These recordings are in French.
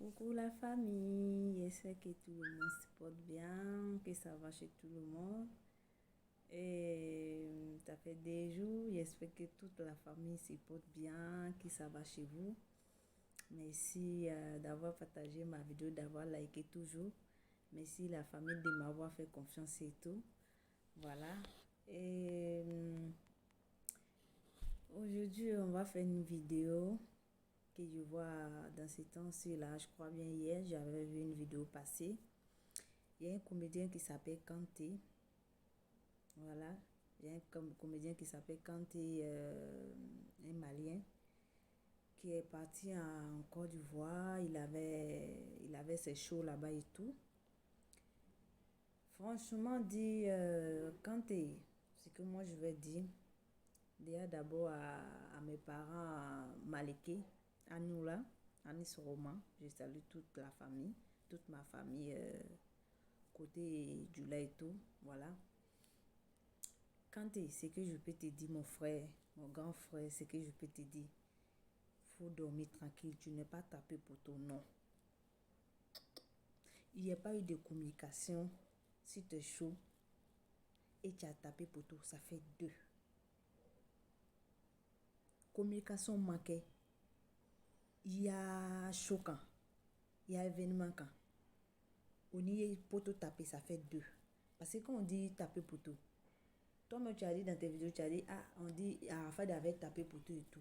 Coucou la famille, j'espère que tout le monde se porte bien, que ça va chez tout le monde. Et ça fait des jours, j'espère que toute la famille se porte bien, que ça va chez vous. Merci d'avoir partagé ma vidéo, d'avoir liké toujours. Merci la famille de m'avoir fait confiance et tout. Voilà. Et aujourd'hui, on va faire une vidéo que je vois dans ces temps-ci là, je crois bien hier, j'avais vu une vidéo passer. Il y a un comédien qui s'appelle Kanté. Voilà, il y a un comédien qui s'appelle Kanté, un Malien, qui est parti en Côte d'Ivoire. Il avait ses shows là-bas et tout. Franchement, dit Kanté, ce que moi je vais dire, déjà d'abord à mes parents Maliké, à nous là, à Nice Roman, je salue toute la famille, toute ma famille, côté Djoula et tout, voilà. Kanté, c'est que je peux te dire, mon frère, mon grand frère, c'est que je peux te dire, faut dormir tranquille, tu n'es pas tapé pour ton nom. Il n'y a pas eu de communication, si tu es chaud, et tu as tapé pour tout, ça fait 2. Communication manquée. Il y a choquant, il y a événement quand. On y est poteau tapé, ça fait 2. Parce que quand on dit taper poteau, toi-même tu as dit dans tes vidéos, tu as dit, on dit Arafat avait tapé poteau et tout.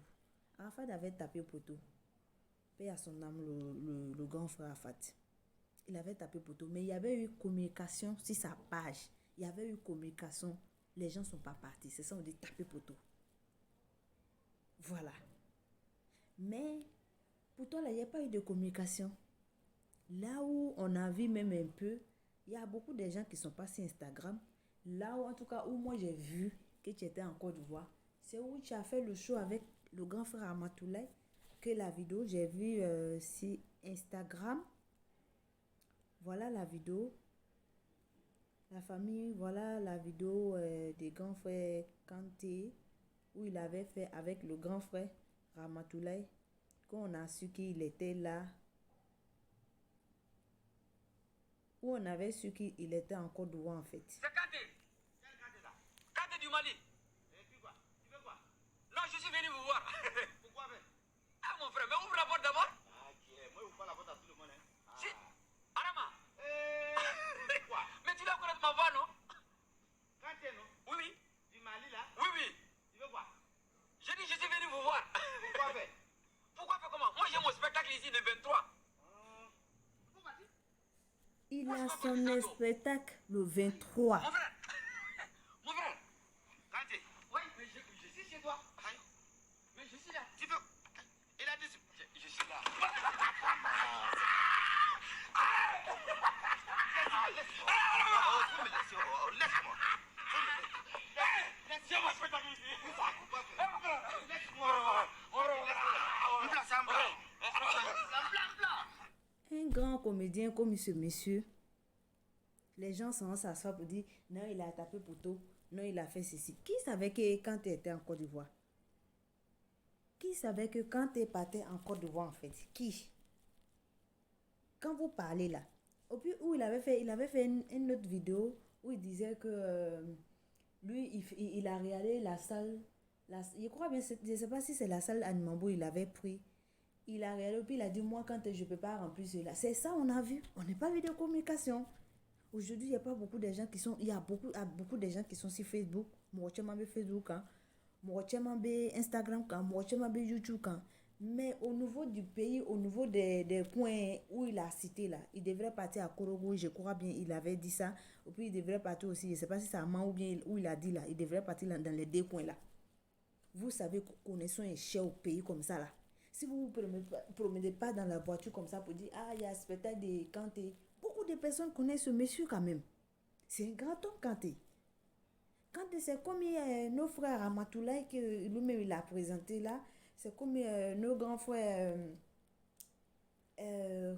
Arafat avait tapé poteau. Paix à son âme, le grand frère Arafat. Il avait tapé poteau, mais il y avait eu communication sur sa page. Il y avait eu communication. Les gens ne sont pas partis. C'est ça, on dit taper poteau. Voilà. Mais pour toi, là, il n'y a pas eu de communication. Là où on a vu même un peu, il y a beaucoup de gens qui sont passés sur Instagram. Là où, en tout cas, où moi j'ai vu que tu étais en Côte d'Ivoire, c'est où tu as fait le show avec le grand frère Ramatoulaye, que la vidéo, j'ai vu sur Instagram. Voilà la vidéo. La famille, voilà la vidéo des grands frères Kanté, où il avait fait avec le grand frère Ramatoulaye, quand on a su qu'il était là, où on avait su qu'il était en Côte d'Ivoire en fait. C'est Kanté. Quel Kanté là? Kanté du Mali. Et puis quoi? Tu veux quoi? Non, je suis venu vous voir. Pourquoi faire? Ah mon frère, mais ouvre la porte d'abord. Ah ok, moi je ouvre la porte à tout le monde. Hein. Si. Arama. Quoi? Mais tu dois connaître ma voix, non? Kanté, non? Oui, oui. Du Mali là? Oui, oui. Tu veux quoi? Je dis, je suis venu vous voir. Pourquoi faire? Pourquoi faire comment? Moi j'ai mon spectacle ici le 23. Il a son spectacle le 23. Mon frère. Mon frère. Kanté. Oui, mais je suis chez toi. Mais je suis là. Tu veux? Il a dit, je suis là. Laisse-moi. Laisse-moi mon spectacle ici. Un grand comédien comme ce monsieur, les gens sont s'asseoir pour dire non, il a tapé poteau, non, il a fait ceci. Qui savait que quand tu étais en Côte d'Ivoire? Qui savait que quand tu partais en Côte d'Ivoire en fait? Qui? Quand vous parlez là, au plus où il avait fait une autre vidéo où il disait que lui, il a regardé la salle, je crois bien, je ne sais pas si c'est la salle Animambo, il avait pris. Il a regardé, puis il a dit, moi, quand je ne peux pas remplir cela. C'est ça, on a vu. On n'a pas vu de communication. Aujourd'hui, il n'y a pas beaucoup de gens qui sont, il y a beaucoup de gens qui sont sur Facebook. Moi, je suis Facebook, moi, je suis Instagram, moi, je suis YouTube. Mais au niveau du pays, au niveau des points où il a cité là, il devrait partir à Korogo, je crois bien, il avait dit ça. Et puis il devrait partir aussi, je ne sais pas si c'est à Man ou bien où il a dit là, il devrait partir dans les 2 coins là. Vous savez que connaissons est cher au pays comme ça là. Si vous ne vous promenez pas dans la voiture comme ça pour dire, il y a un spectacle de Kanté. Beaucoup de personnes connaissent ce monsieur quand même. C'est un grand homme Kanté. Kanté, c'est comme nos frères Ramatoulaye que lui-même il a présenté là. C'est comme nos grands frères,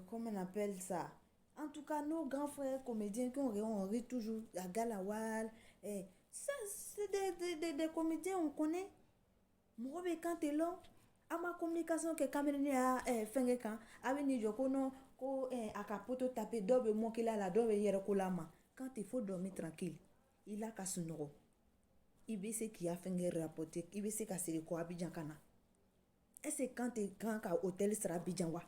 comment on appelle ça? En tout cas, nos grands frères comédiens on rit toujours à Galawal. Ça, c'est des comédiens on connaît. Moi, quand t'es là, A ma communication que Cameroun a fait quand avec ni joko non ko a capoto taper dobe mon qu'il a la dobe hier ko la ma quand il faut dormir tranquille il a qu'à se nourrir il veut ce qui a fait rapporter il veut ce qu'a se ko Abidjan kana est-ce quand tu quand ka hôtel sera Abidjan wa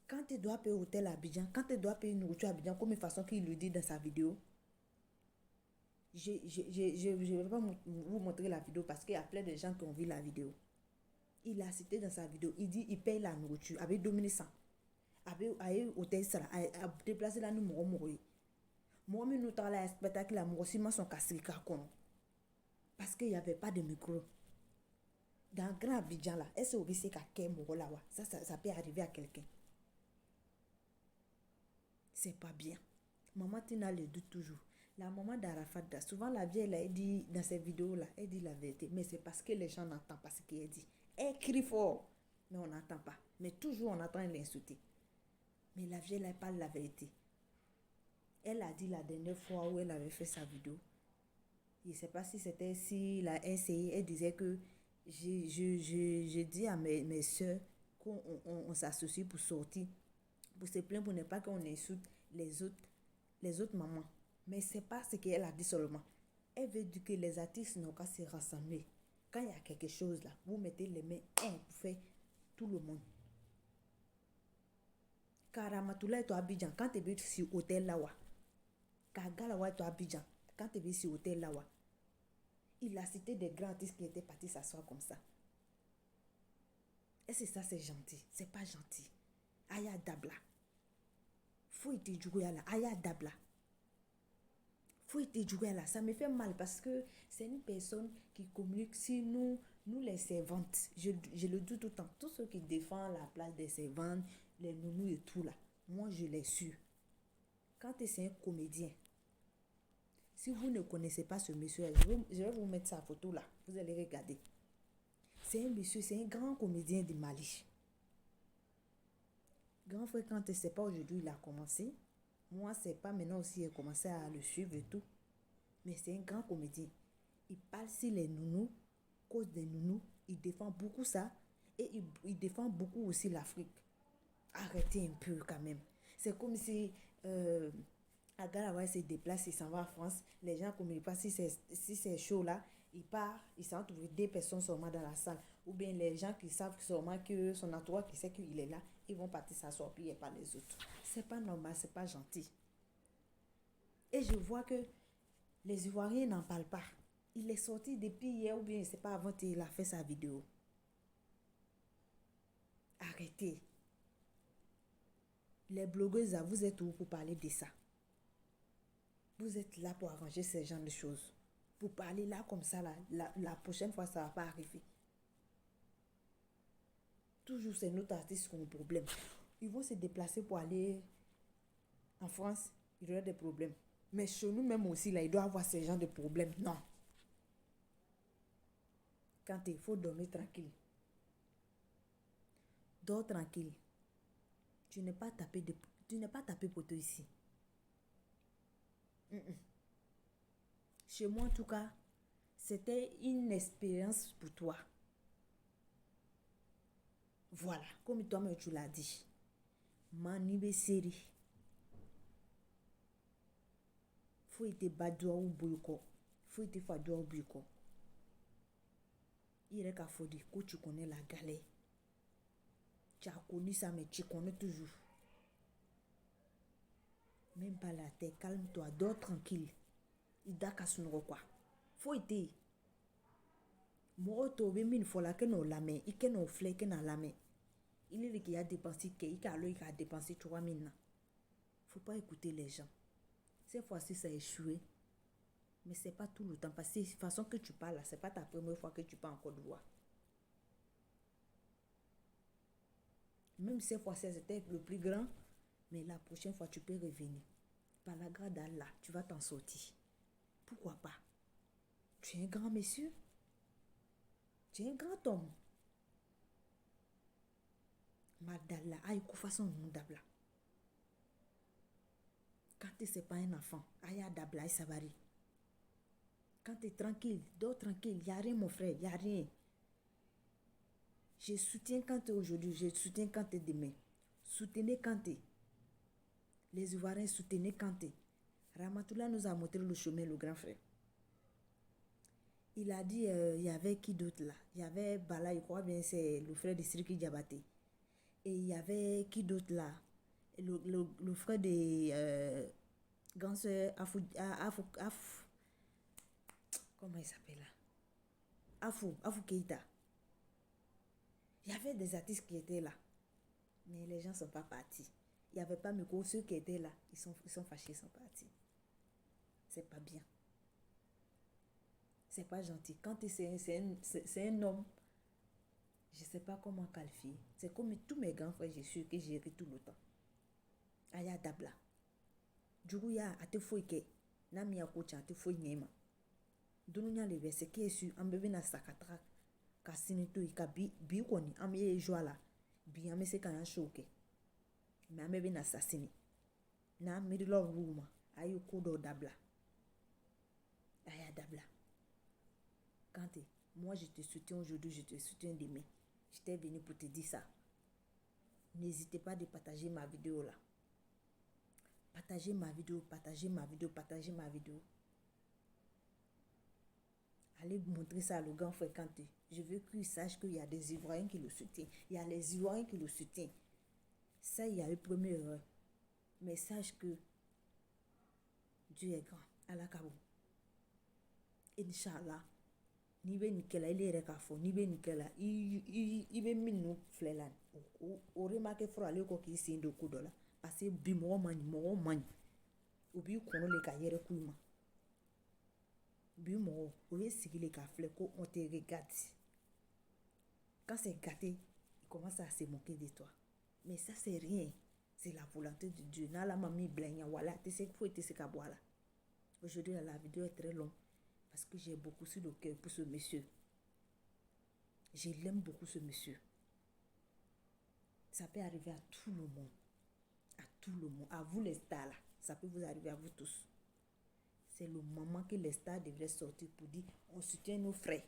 quand tu dois payer hôtel à Abidjan quand tu dois payer nourriture à Abidjan comme une façon qu'il le dit dans sa vidéo je vais pas vous montrer la vidéo parce qu'il y a plein de gens qui ont vu la vidéo. Il a cité dans sa vidéo, il dit il paye la nourriture avec Dominique San. Avec hôtel Sara, a déplacé la nous mourir. Moi, nous avons la spectacle la mourir, si moi son cassé parce qu'il n'y avait pas de micro. Dans Grand Abidjan là, est-ce que vous savez qu'à mourir là, ça peut arriver à quelqu'un. C'est pas bien. Maman Tina le doute toujours. La maman d'Arafat, souvent la vieille, elle dit dans ces vidéos-là, elle dit la vérité. Mais c'est parce que les gens n'entendent pas ce qu'elle dit. Elle crie fort, mais on n'entend pas. Mais toujours on entend l'insulter. Mais la vieille, elle parle la vérité. Elle a dit la dernière fois où elle avait fait sa vidéo. Je ne sais pas si c'était si la NCI, elle disait que je dis à mes soeurs qu'on s'associe pour sortir. Pour se plaindre, pour ne pas qu'on insulte les autres mamans. Mais ce n'est pas ce qu'elle a dit seulement. Elle veut dire que les artistes n'ont qu'à se rassembler. Quand il y a quelque chose là, vous mettez les mains pour faire tout le monde. Karamatoula est à Abidjan, quand tu es sur l'hôtel là, Kagalawa est à Abidjan, quand tu es sur l'hôtel là, il a cité des grands artistes qui étaient partis s'asseoir comme ça. Est-ce que ça c'est gentil? C'est pas gentil. Aya Dabla. Faut être joué là. Aya Dabla. Faut être joué là. Ça me fait mal parce que c'est une personne qui communique si nous les servantes. Je le dis tout le temps. Tous ceux qui défendent la place des servantes, les nounous et tout là. Moi je les suis. Quand c'est un comédien, si vous ne connaissez pas ce monsieur, je vais vous mettre sa photo là. Vous allez regarder. C'est un monsieur, c'est un grand comédien du Mali. Grand frère, quand tu ne sais pas aujourd'hui, il a commencé. Moi, c'est pas maintenant aussi, il a commencé à le suivre et tout. Mais c'est un grand comédien. Il parle sur les nounous, cause des nounous. Il défend beaucoup ça. Et il défend beaucoup aussi l'Afrique. Arrêtez un peu quand même. C'est comme si Agalawa se déplace, il s'en va en France. Les gens, comme il passe, si c'est chaud là, il part, il s'en trouve des personnes seulement dans la salle. Ou bien les gens qui savent seulement que son entourage qui sait qu'il est là, ils vont partir s'asseoir puis il n'y a pas les autres. C'est pas normal, c'est pas gentil. Et je vois que les Ivoiriens n'en parlent pas. Il est sorti depuis hier ou bien c'est pas avant qu'il a fait sa vidéo. Arrêtez. Les blogueuses, vous êtes où pour parler de ça? Vous êtes là pour arranger ce genre de choses. Pour parler là comme ça, là, la prochaine fois, ça ne va pas arriver. Toujours, c'est notre artiste qui ont des problèmes. Ils vont se déplacer pour aller en France, il y aura des problèmes. Mais chez nous même aussi, là, il doit avoir ce genre de problèmes. Non. Quand il faut dormir tranquille. Dors tranquille. Tu n'es pas tapé poteau ici. Chez moi, en tout cas, c'était une expérience pour toi. Voilà, comme toi-même tu l'as dit. Manibe série. Faut être badoua ou boyko. Faut être fadoua ou boyko. Il est qu'à faut dire que tu connais la galère. Tu as connu ça, mais tu connais toujours. Même pas la tête, calme-toi, dors tranquille. Il d'a qu'à se quoi. Faut être. Moi, tu veux une fois là que nous la main, il que nous flèche que nous la main. Il est qui a dépensé, il a dépensé 3 000. Faut pas écouter les gens. Cette fois-ci, ça a échoué. Mais c'est pas tout le temps. Parce que de toute façon que tu parles là, c'est pas ta première fois que tu parles en Côte d'Ivoire. Même cette fois-ci, c'était le plus grand. Mais la prochaine fois, tu peux revenir. Par la grâce d'Allah, tu vas t'en sortir. Pourquoi pas? Tu es un grand monsieur. Tu es un grand homme. Madalla, aïe, qu'on fasse un dabla. Quand tu n'es pas un enfant, aïe, dabla, ça va aller. Quand tu es tranquille, dors tranquille, il n'y a rien, mon frère, il n'y a rien. Je soutiens Kanté aujourd'hui, je soutiens Kanté demain. Soutenez Kanté. Les Ivoiriens, soutenez Kanté. Ramatoula nous a montré le chemin, le grand frère. Il a dit, il y avait qui d'autre là? Il y avait Bala, je crois bien, c'est le frère de Siriki Diabaté. Et il y avait qui d'autre là? Le frère de grand soeur comment il s'appelle là? Afou Keita. Il y avait des artistes qui étaient là. Mais les gens ne sont pas partis. Il n'y avait pas Miko. Ceux qui étaient là, ils sont fâchés, ils sont partis. C'est pas bien. C'est pas gentil. Quand c'est un homme, je ne sais pas comment qualifier. C'est comme tous mes grands frères, je suis que j'ai ri tout le temps. Aya Dabla. Djuguya, ate foike. Nami ya kocha, ate foike nema. Dununya lebe, c'est qui est su, un bébé na sakatra. Ka sinito, ka bi koni, am ye joie là. Bi ame se kana choke. Mais ame bébé na assassiné. Na middle of room, ayo kodo Dabla. Aya Dabla. Kanté, moi je te soutiens aujourd'hui, je te soutiens demain. J'étais venu pour te dire ça. N'hésitez pas de partager ma vidéo là. Partagez ma vidéo, partagez ma vidéo, partagez ma vidéo. Allez montrer ça à le grand frère Kanté. Je veux qu'il sache qu'il y a des Ivoiriens qui le soutiennent. Il y a les Ivoiriens qui le soutiennent. Ça, il y a eu première erreur. Mais sache que Dieu est grand. Allah Kabou. Inch'Allah. Ni be nikela ile ere ka fo ni be nikela i be minu flelan o remarque fro ale ko ki sin do kudola parce que bi mo mani obi kono le ka yere kuima bi mo o ye sigile ka fle ko on te regarde quand c'est gâté il commence à se moquer de toi mais ça c'est rien, c'est la volonté de Dieu na la mami blenya voilà tu sais faut te se ka boire là. Aujourd'hui la vidéo est très longue parce que j'ai beaucoup sur le cœur pour ce monsieur. Je l'aime beaucoup ce monsieur. Ça peut arriver à tout le monde. À tout le monde. À vous les stars là. Ça peut vous arriver à vous tous. C'est le moment que les stars devraient sortir pour dire on soutient nos frères.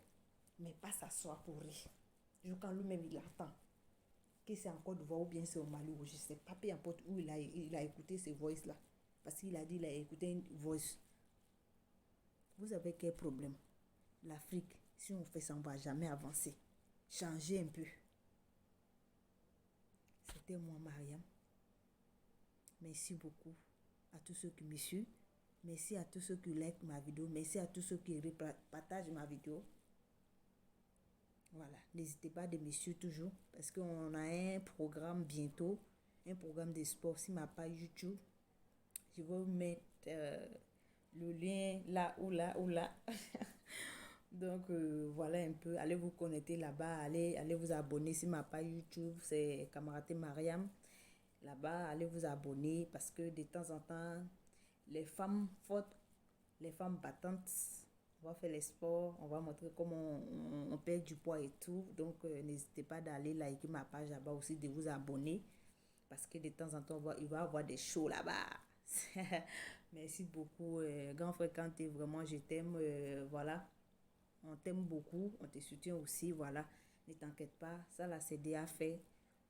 Mais pas s'asseoir pour rire. Quand lui-même il attend. Que c'est encore de voir ou bien c'est au Mali ou je sais pas. Peu importe où il a écouté ces voices là. Parce qu'il a dit il a écouté une voice. Vous avez quel problème? L'Afrique, si on fait ça, on ne va jamais avancer. Changez un peu. C'était moi, Mariam. Merci beaucoup à tous ceux qui me suivent. Merci à tous ceux qui like ma vidéo. Merci à tous ceux qui partagent ma vidéo. Voilà. N'hésitez pas de me suivre toujours. Parce qu'on a un programme bientôt. Un programme de sport sur ma page YouTube. Je vais vous mettre... le lien là ou là ou là. Donc voilà un peu, allez vous connecter là-bas, allez vous abonner sur ma page YouTube, c'est Kamaraté Mariam. Là-bas, allez vous abonner parce que de temps en temps, les femmes fortes, les femmes battantes, on va faire les sports, on va montrer comment on perd du poids et tout. Donc n'hésitez pas d'aller liker ma page là-bas aussi, de vous abonner parce que de temps en temps, il va y avoir des shows là-bas. Merci beaucoup, grand frère Kanté, vraiment je t'aime, voilà, on t'aime beaucoup, on te soutient aussi, voilà, ne t'inquiète pas, ça là c'est déjà fait,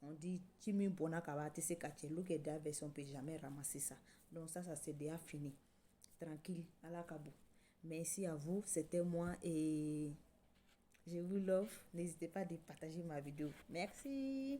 on dit, Timi Bona Kabate, c'est Kachelou qui est déjà version, on ne peut jamais ramasser ça, donc ça c'est déjà fini, tranquille, à la Kabou. Merci à vous, c'était moi et je vous love, n'hésitez pas à partager ma vidéo, merci.